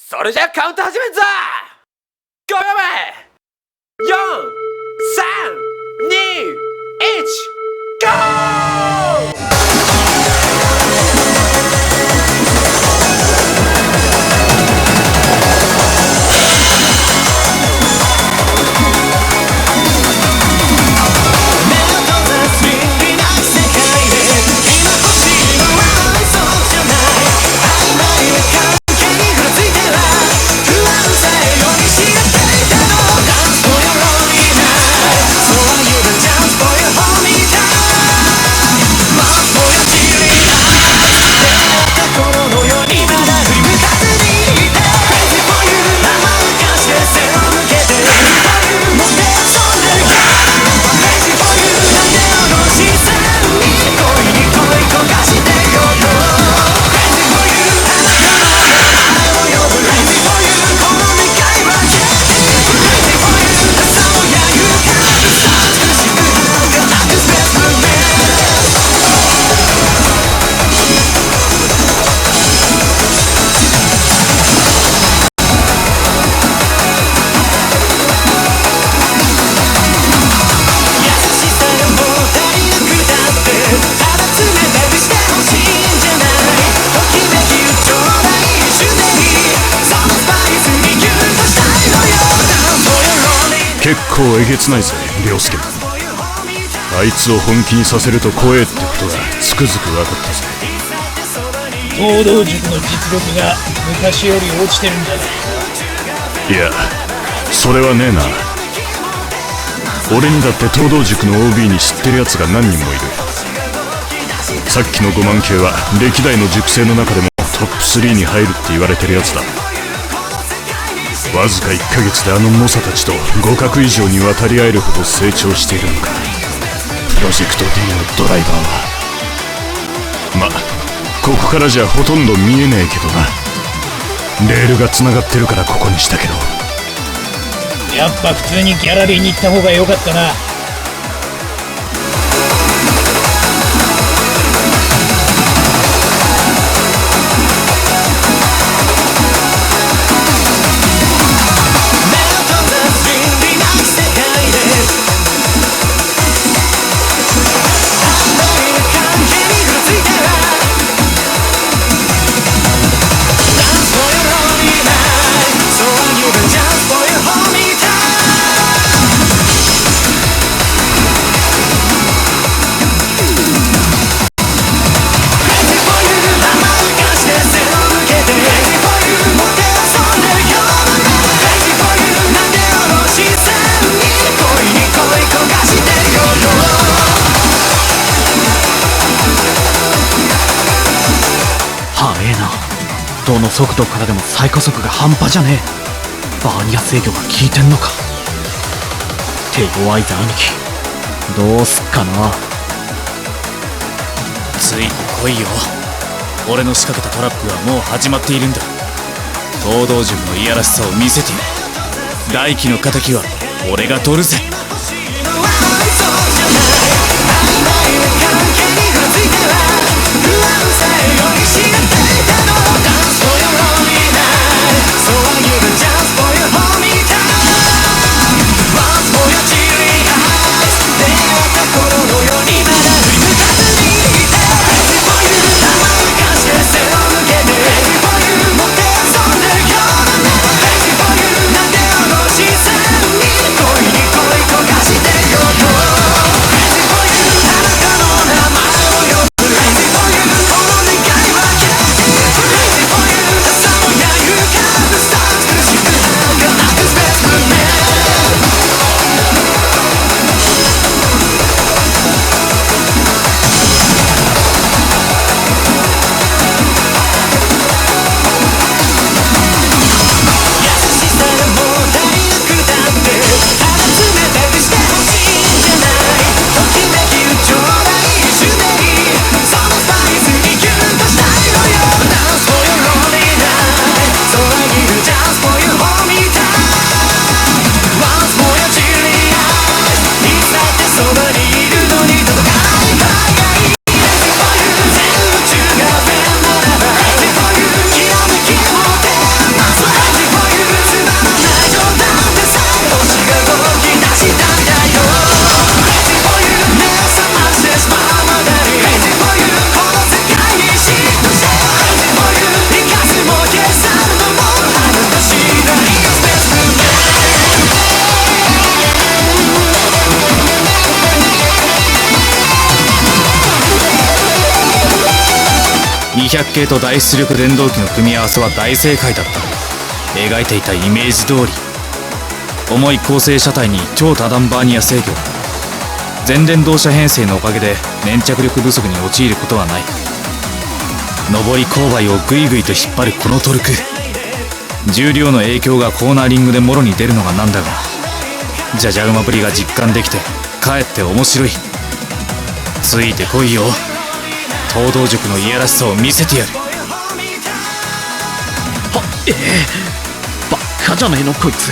それじゃカウント始めんぞ。5秒前、4、3、2、1、ゴー。結構えげつないぜ、凌介。あいつを本気にさせると怖えってことがつくづく分かったぜ。東道塾の実力が昔より落ちてるんじゃないか。いや、それはねえな。俺にだって東道塾の OB に知ってるやつが何人もいる。さっきの5万系は歴代の塾生の中でもトップ3に入るって言われてるやつだ。わずか1ヶ月であの猛者たちと互角以上に渡り合えるほど成長しているのか。プロジェクト D のドライバーはここからじゃほとんど見えねえけどな。レールが繋がってるからここにしたけど。やっぱ普通にギャラリーに行った方が良かったな。どの速度からでも最加速が半端じゃねえ。バーニア制御が効いてんのか。手強いぜ兄貴、どうすっかな。ついに来いよ。俺の仕掛けたトラップはもう始まっているんだ。東道塾のいやらしさを見せてやる。大輝の敵は俺が取るぜ。200系と大出力電動機の組み合わせは大正解だった。描いていたイメージ通り、重い構成車体に超多段バーニア制御、全電動車編成のおかげで粘着力不足に陥ることはない。上り勾配をグイグイと引っ張るこのトルク、重量の影響がコーナーリングでもろに出るのがなんだが、じゃじゃ馬ぶりが実感できてかえって面白い。ついてこいよ、東道塾のいやらしさを見せてやる。バカじゃねえのこいつ。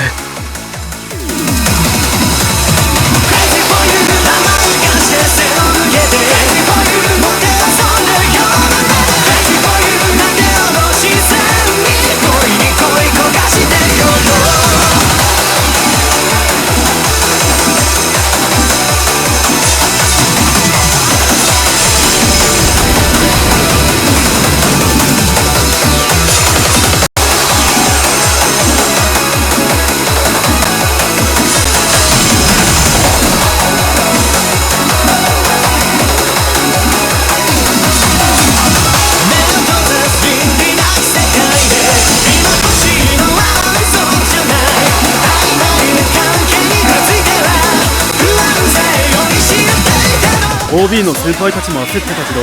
OB の先輩たちも焦ってたけど、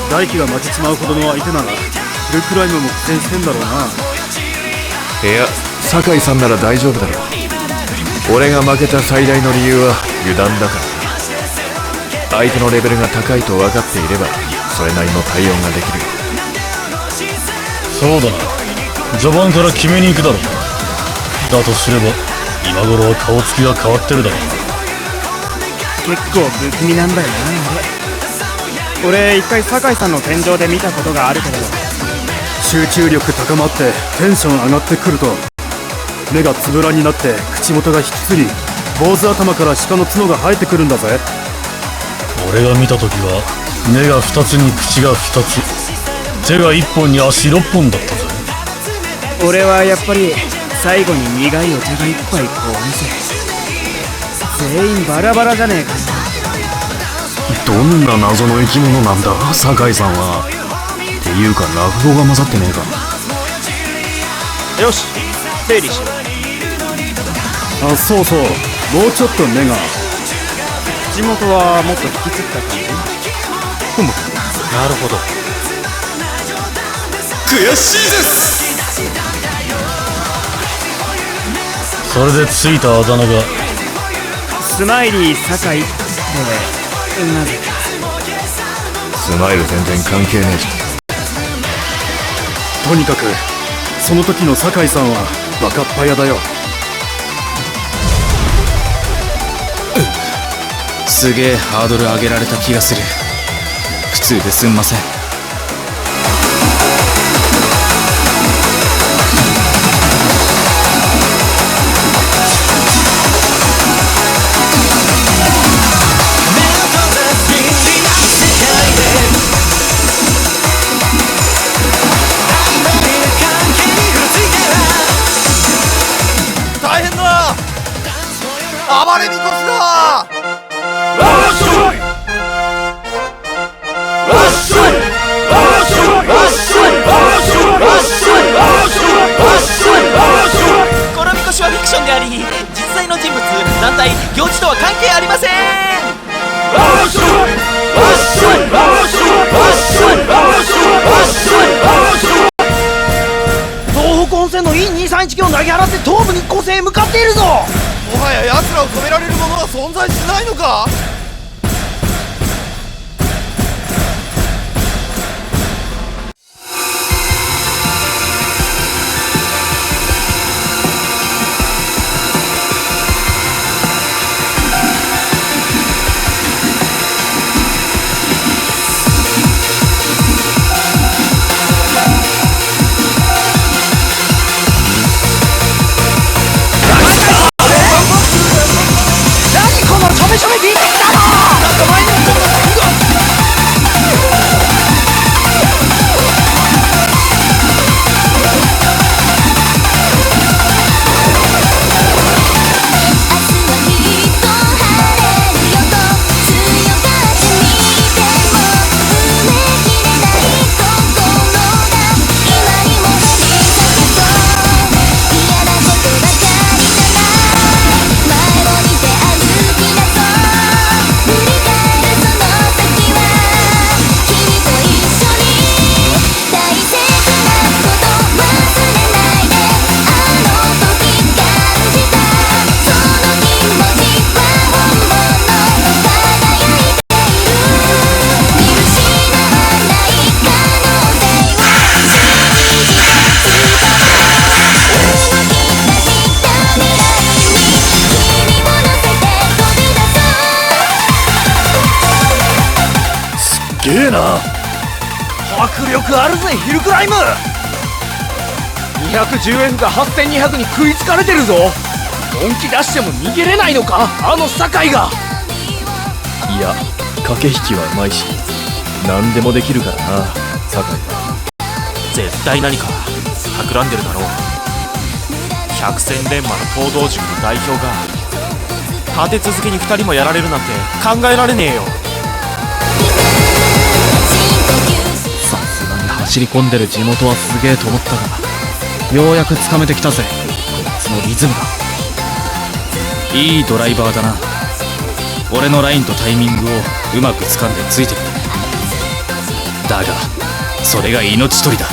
大輝が負けちまうほどの相手ならヒルクライムも苦戦してんだろうな。いや、酒井さんなら大丈夫だろう。俺が負けた最大の理由は油断だから。相手のレベルが高いと分かっていればそれなりの対応ができる。そうだな、序盤から決めに行くだろう。だとすれば今頃は顔つきが変わってるだろう。結構不気味なんだよな。俺一回酒井さんの天井で見たことがあるけど、集中力高まってテンション上がってくると目がつぶらになって口元が引きつり、坊主頭から鹿の角が生えてくるんだぜ。俺が見た時は目が2つに口が2つ、手が1本に足6本だったぜ。俺はやっぱり最後に苦いお茶が一杯こう見せ、全員バラバラじゃねえか。どんな謎の生き物なんだ酒井さんは。っていうか落語が混ざってねえか。よし、整理しよう。あ、そうそう、もうちょっと目が。口元はもっと引きつった感じ。なるほど。悔しいです。それでついたあだ名がスマイリー酒井ってなぜか。スマイル全然関係ねえじとにかくその時の酒井さんはバカっ早だよ。すげえハードル上げられた気がする。普通ですんません。大変だ、暴れみこしだ。このみこしはフィクションであり、実際の人物、団体、行事とは関係ありません。東北本線の E231 を投げ払って東武日光線へ向かっているぞ。もはや奴らを止められるものは存在しないのか。何このちょめちょめビートえな。迫力あるぜヒルクライム。 210F が8200に食いつかれてるぞ。本気出しても逃げれないのか、あの酒井が。いや、駆け引きはうまいし何でもできるからな、酒井は。絶対何か企んでるだろう。百戦錬磨の東道塾の代表が立て続けに2人もやられるなんて考えられねえよ。さすがに走り込んでる地元はすげえと思ったが、ようやくつかめてきたぜこいつのリズムが。いいドライバーだな。俺のラインとタイミングをうまく掴んでついてくる。だがそれが命取りだ。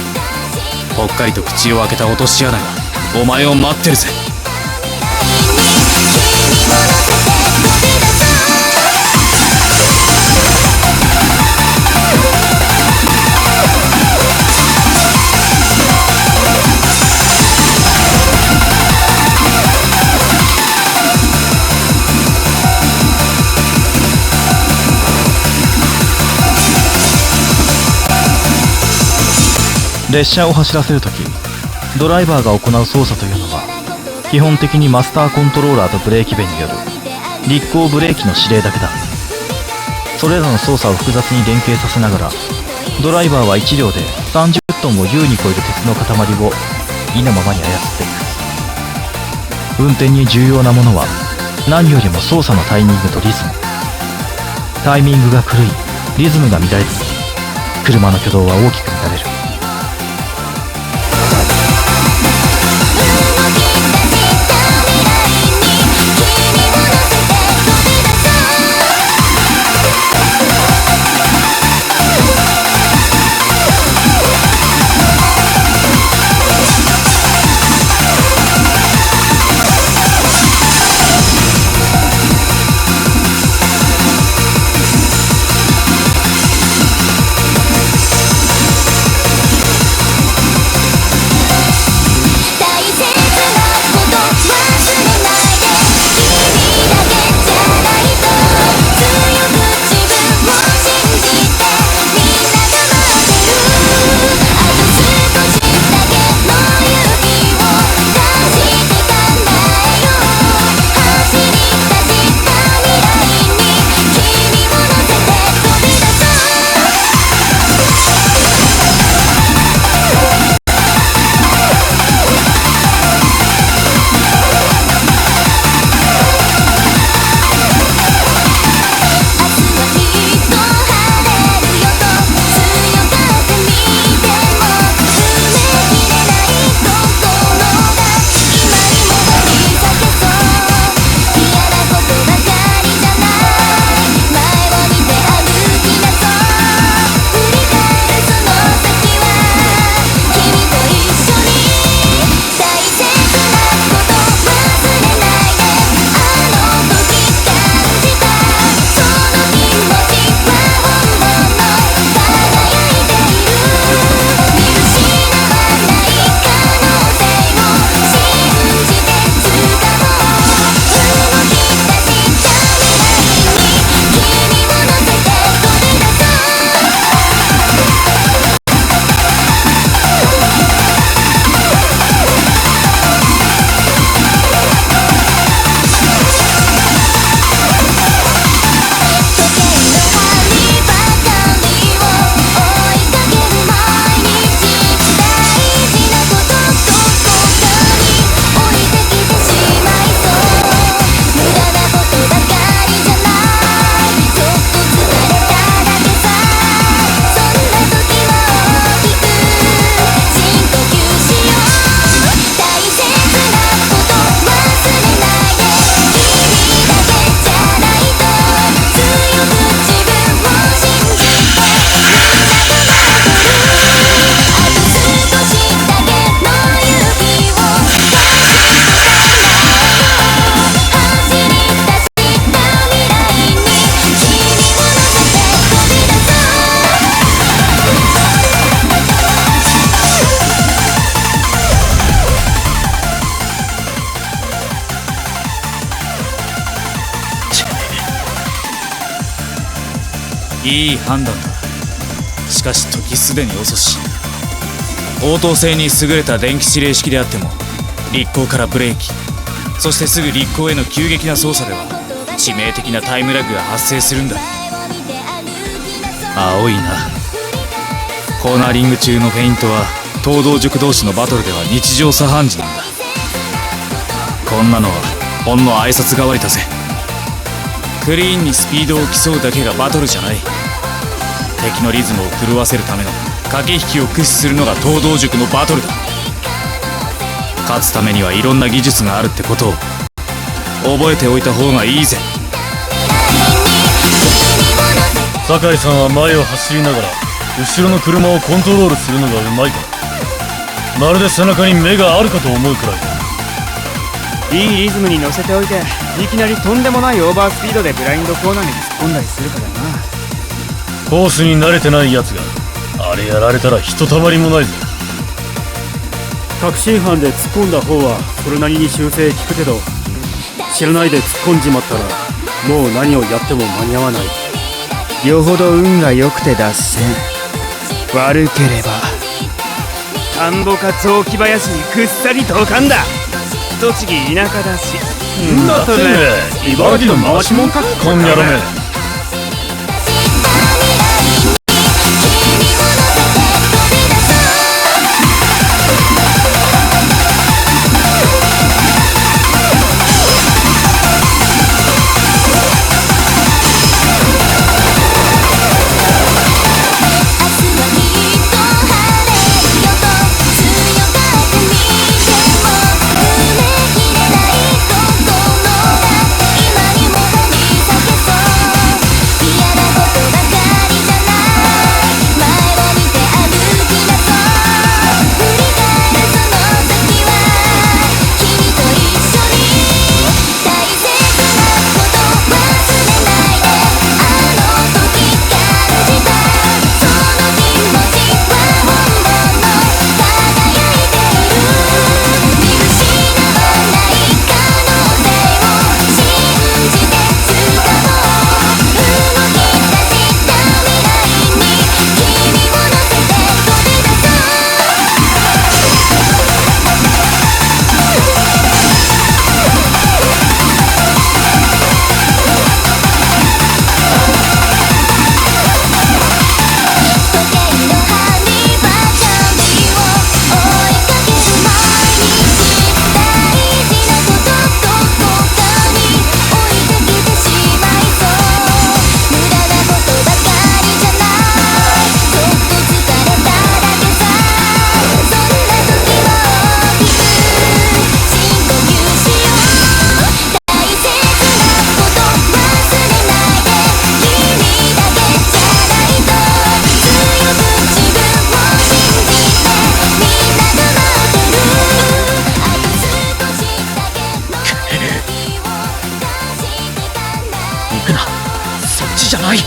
ぽっかりと口を開けた落とし穴がお前を待ってるぜ。列車を走らせるとき、ドライバーが行う操作というのは基本的にマスターコントローラーとブレーキ弁による立行ブレーキの指令だけだ。それらの操作を複雑に連携させながら、ドライバーは1両で30トンを優に超える鉄の塊を意のままに操っていく。運転に重要なものは何よりも操作のタイミングとリズム。タイミングが狂い、リズムが乱れると車の挙動は大きく乱れる。いい判断だ。しかし時すでに遅し。応答性に優れた電気指令式であっても立行からブレーキ、そしてすぐ立行への急激な操作では致命的なタイムラグが発生するんだ。青いな。コーナーリング中のフェイントは東道塾同士のバトルでは日常茶飯事なんだ。こんなのはほんの挨拶代わりだぜ。クリーンにスピードを競うだけがバトルじゃない。敵のリズムを狂わせるための駆け引きを駆使するのが東道塾のバトルだ。勝つためにはいろんな技術があるってことを覚えておいた方がいいぜ。酒井さんは前を走りながら後ろの車をコントロールするのがうまいからまるで背中に目があるかと思うくらいだ。いいリズムに乗せておいていきなりとんでもないオーバースピードでブラインドコーナーに突っ込んだりするからな。コースに慣れてないやつがあれやられたらひとたまりもないぜ。確信犯で突っ込んだ方はそれなりに修正効くけど知らないで突っ込んじまったらもう何をやっても間に合わない。よほど運が良くて脱線、悪ければ田んぼか雑木林にくっさり投函だ。栃木田舎だし。だってね、茨城の回しもんかこんにゃろめ。じゃない。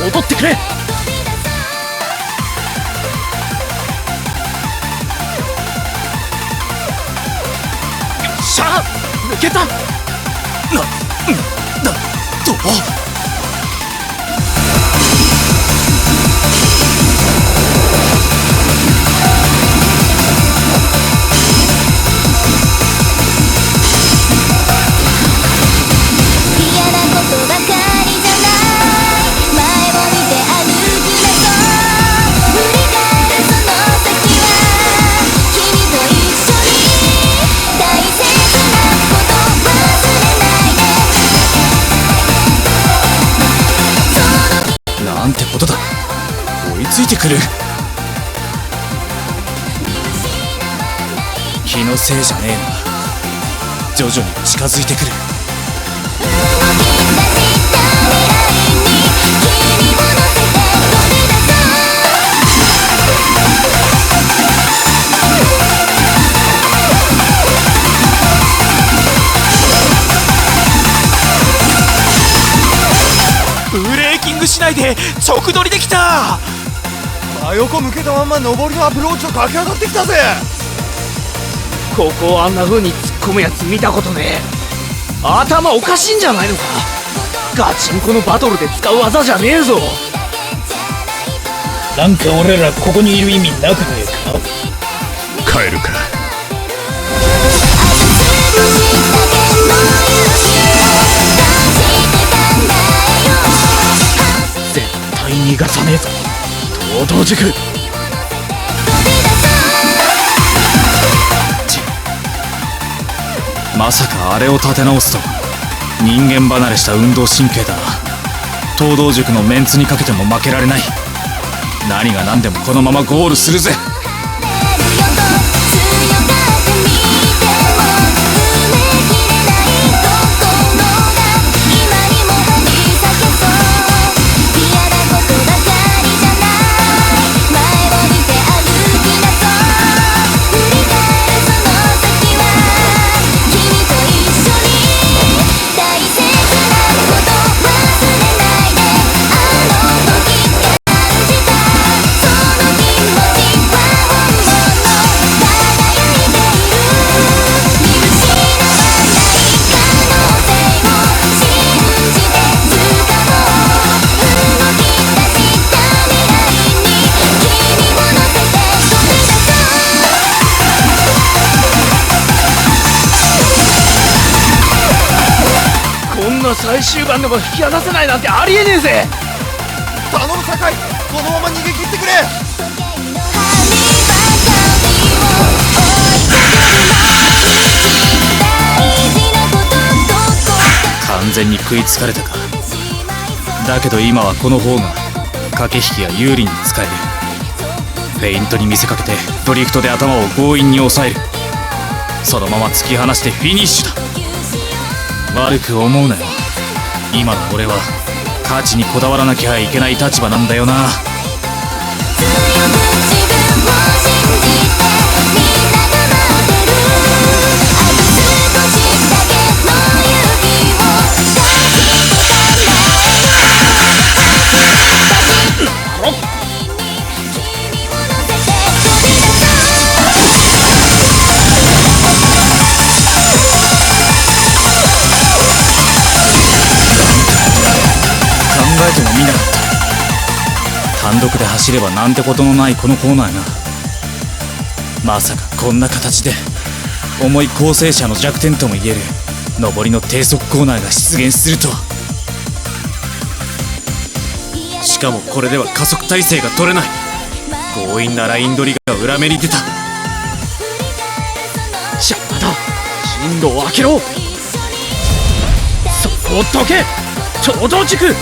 戻ってくれ。しゃあ、抜けた。どうなんてことだ。追いついてくる。気のせいじゃねえな。徐々に近づいてくる。ブレーキングしないで直取りできた。真横向けたまんま上りのアプローチを駆け上がってきたぜ。ここをあんな風に突っ込むやつ見たことねえ。頭おかしいんじゃないのか。ガチンコのバトルで使う技じゃねえぞ。なんか俺らここにいる意味なくねえか。帰るか。絶対逃がさねえぞ東堂塾。まさかあれを立て直すとは。人間離れした運動神経だな。東堂塾のメンツにかけても負けられない。何が何でもこのままゴールするぜ。最終盤でも引き離せないなんてありえねえぜ。頼む酒井、このまま逃げ切ってくれ。完全に食いつかれたか。だけど今はこの方が駆け引きが有利に使える。フェイントに見せかけてドリフトで頭を強引に抑える。そのまま突き放してフィニッシュだ。悪く思うなよ。今の俺は勝ちにこだわらなきゃいけない立場なんだよな。考えてもみなかった。単独で走ればなんてことのないこのコーナーがまさかこんな形で重い構成者の弱点ともいえる上りの低速コーナーが出現するとは。しかもこれでは加速体制が取れない。強引なライン取りが裏目に出た。邪魔だ。進路を開けろ。そこをどけ東堂塾。